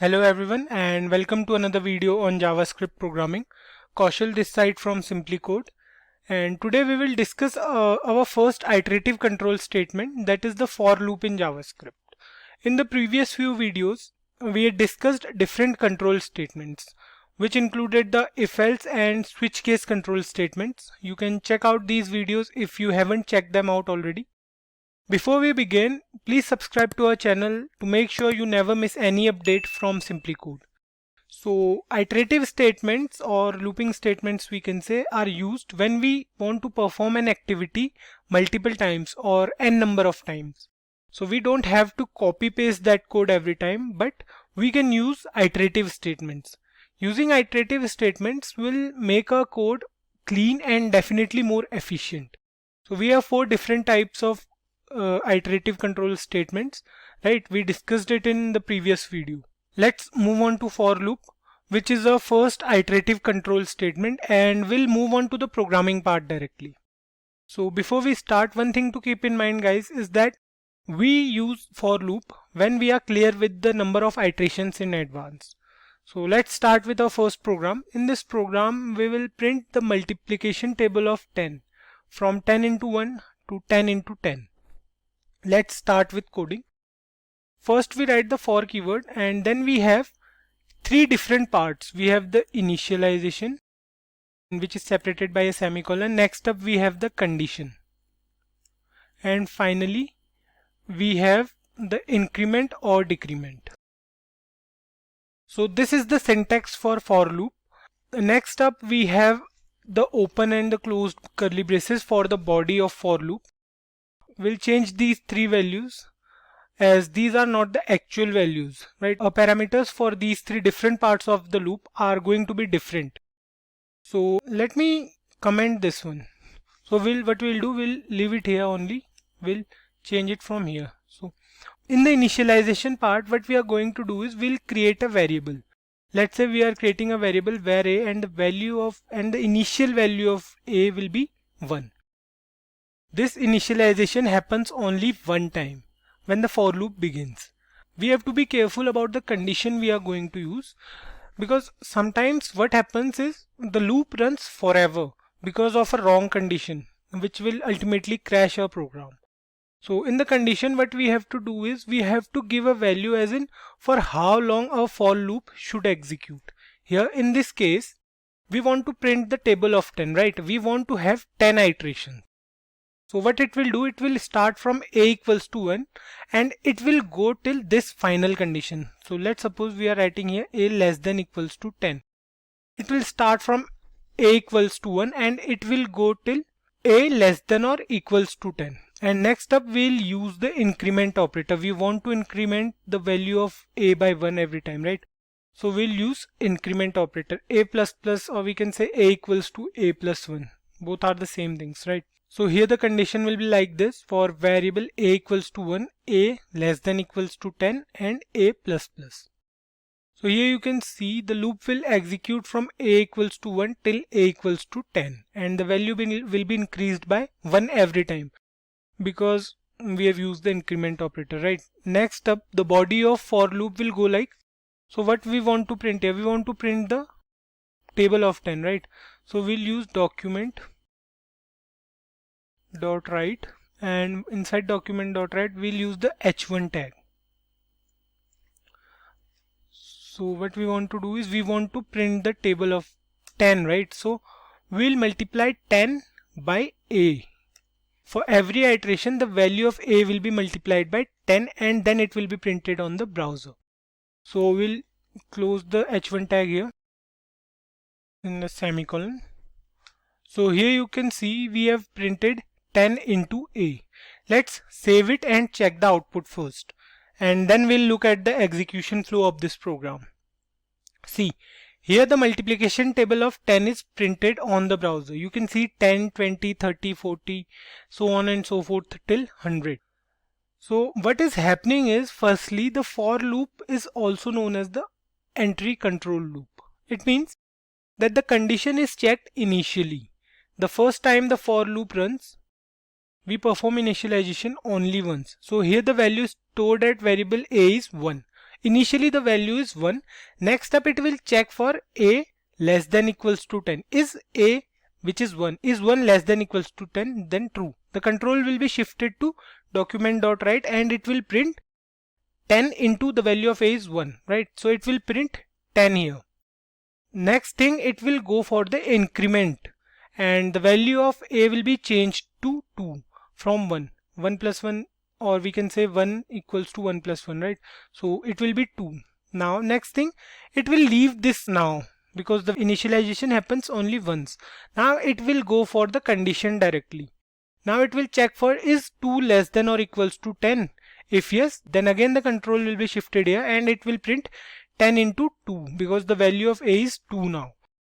Hello everyone and welcome to another video on JavaScript programming. Kaushal this side from SimplyCode, and today we will discuss our first iterative control statement, that is the for loop in JavaScript. In the previous few videos we had discussed different control statements which included the if else and switch case control statements. You can check out these videos if you haven't checked them out already. Before we begin, please subscribe to our channel to make sure you never miss any update from SimplyCode. So, iterative statements or looping statements we can say are used when we want to perform an activity multiple times or n number of times. So we don't have to copy paste that code every time, but we can use iterative statements. Using iterative statements will make our code clean and definitely more efficient. So we have four different types of iterative control statements, right? We discussed it in the previous video. Let's move on to for loop, which is a first iterative control statement, and we'll move on to the programming part directly. So before we start, one thing to keep in mind guys is that we use for loop when we are clear with the number of iterations in advance. So let's start with our first program. In this program we will print the multiplication table of 10 from 10 into 1 to 10 into 10. Let's start with coding. First we write the for keyword, and then we have three different parts. We have the initialization, which is separated by a semicolon. Next up we have the condition, and finally we have the increment or decrement. So this is the syntax for loop. Next up we have the open and the closed curly braces for the body of for loop. We'll change these three values as these are not the actual values, right? Our parameters for these three different parts of the loop are going to be different. So let me comment this one. So what we'll do, we'll leave it here only. We'll change it from here. So in the initialization part, what we are going to do is we'll create a variable. Let's say we are creating a variable where a and the initial value of a will be 1. This initialization happens only one time when the for loop begins. We have to be careful about the condition we are going to use, because sometimes what happens is the loop runs forever because of a wrong condition, which will ultimately crash our program. So in the condition what we have to do is we have to give a value as in for how long our for loop should execute. Here in this case we want to print the table of 10, right? We want to have 10 iterations. So what it will do, it will start from a equals to 1 and it will go till this final condition. So let's suppose we are writing here a less than equals to 10. It will start from a equals to 1 and it will go till a less than or equals to 10. And next up we'll use the increment operator. We want to increment the value of a by 1 every time, right? So we'll use increment operator, a plus plus, or we can say a equals to a plus 1. Both are the same things, right? So here the condition will be like this: for variable a equals to 1, a less than equals to 10 and a plus plus. So here you can see the loop will execute from a equals to 1 till a equals to 10, and the value will be increased by 1 every time because we have used the increment operator, right? Next up, the body of for loop will go like, so what we want to print here, we want to print the table of 10, right? So we'll use document dot write, and inside document dot write we'll use the h1 tag. So what we want to do is we want to print the table of 10, right? So we'll multiply 10 by a. For every iteration the value of a will be multiplied by 10 and then it will be printed on the browser. So we'll close the h1 tag here in the semicolon. So here you can see we have printed 10 into a. Let's save it and check the output first, and then we'll look at the execution flow of this program. See, here the multiplication table of 10 is printed on the browser. You can see 10, 20, 30, 40, so on and so forth till 100. So what is happening is, firstly, the for loop is also known as the entry control loop. It means that the condition is checked initially. The first time the for loop runs, we perform initialization only once. So here the value stored at variable a is 1. Initially the value is 1. Next up it will check for a less than equals to 10. Is a, which is 1, is 1 less than equals to 10, then true. The control will be shifted to document.write and it will print 10 into the value of a is 1, right? So it will print 10 here. Next thing, it will go for the increment and the value of a will be changed to 2 from 1. 1 plus 1, or we can say 1 equals to 1 plus 1, right? So it will be 2. Now next thing, it will leave this now because the initialization happens only once. Now it will go for the condition directly. Now it will check for is 2 less than or equals to 10. If yes, then again the control will be shifted here and it will print 10 into 2 because the value of a is 2 now.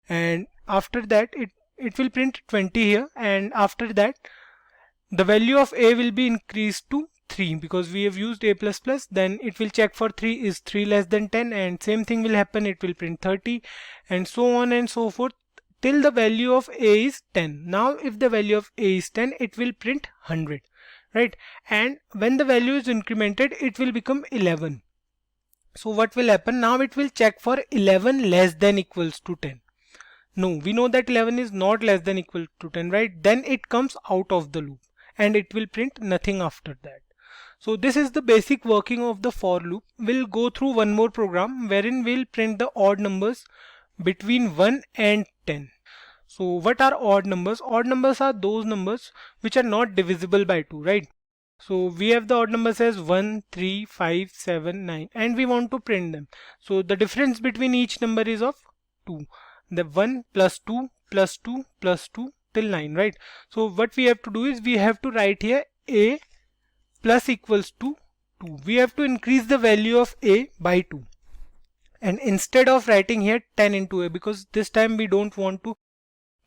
And after that it will print 20 here, and after that the value of a will be increased to 3 because we have used a++. Then it will check for 3 is 3 less than 10, and same thing will happen, it will print 30 and so on and so forth till the value of a is 10. Now if the value of a is 10, it will print 100, right? And when the value is incremented, it will become 11. So what will happen? Now it will check for 11 less than equals to 10. No, we know that 11 is not less than equal to 10, right? Then it comes out of the loop and it will print nothing after that. So this is the basic working of the for loop. We'll go through one more program wherein we'll print the odd numbers between 1 and 10. So what are odd numbers? Odd numbers are those numbers which are not divisible by 2, right? So we have the odd numbers as 1, 3, 5, 7, 9 and we want to print them. So the difference between each number is of 2. The 1 plus 2 plus 2 plus 2 till 9, right? So what we have to do is we have to write here a plus equals to 2. We have to increase the value of a by 2. And instead of writing here 10 into a, because this time we don't want to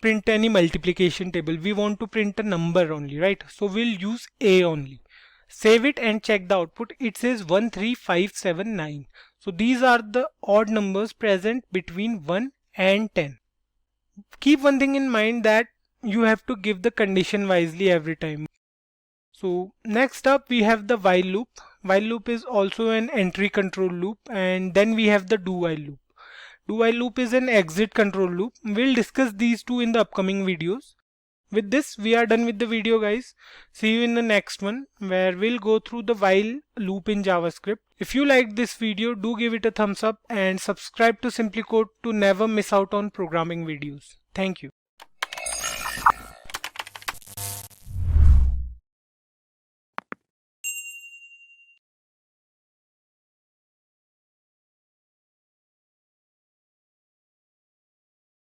print any multiplication table, we want to print a number only, right? So we'll use a only. Save it and check the output. It says 1, 3, 5, 7, 9. So these are the odd numbers present between 1 and 10. Keep one thing in mind, that you have to give the condition wisely every time. So next up we have the while loop. While loop is also an entry control loop, and then we have the do while loop. Do while loop is an exit control loop. We'll discuss these two in the upcoming videos. With this we are done with the video, guys. See you in the next one where we'll go through the while loop in JavaScript. If you liked this video, do give it a thumbs up and subscribe to Simply Code to never miss out on programming videos. Thank you.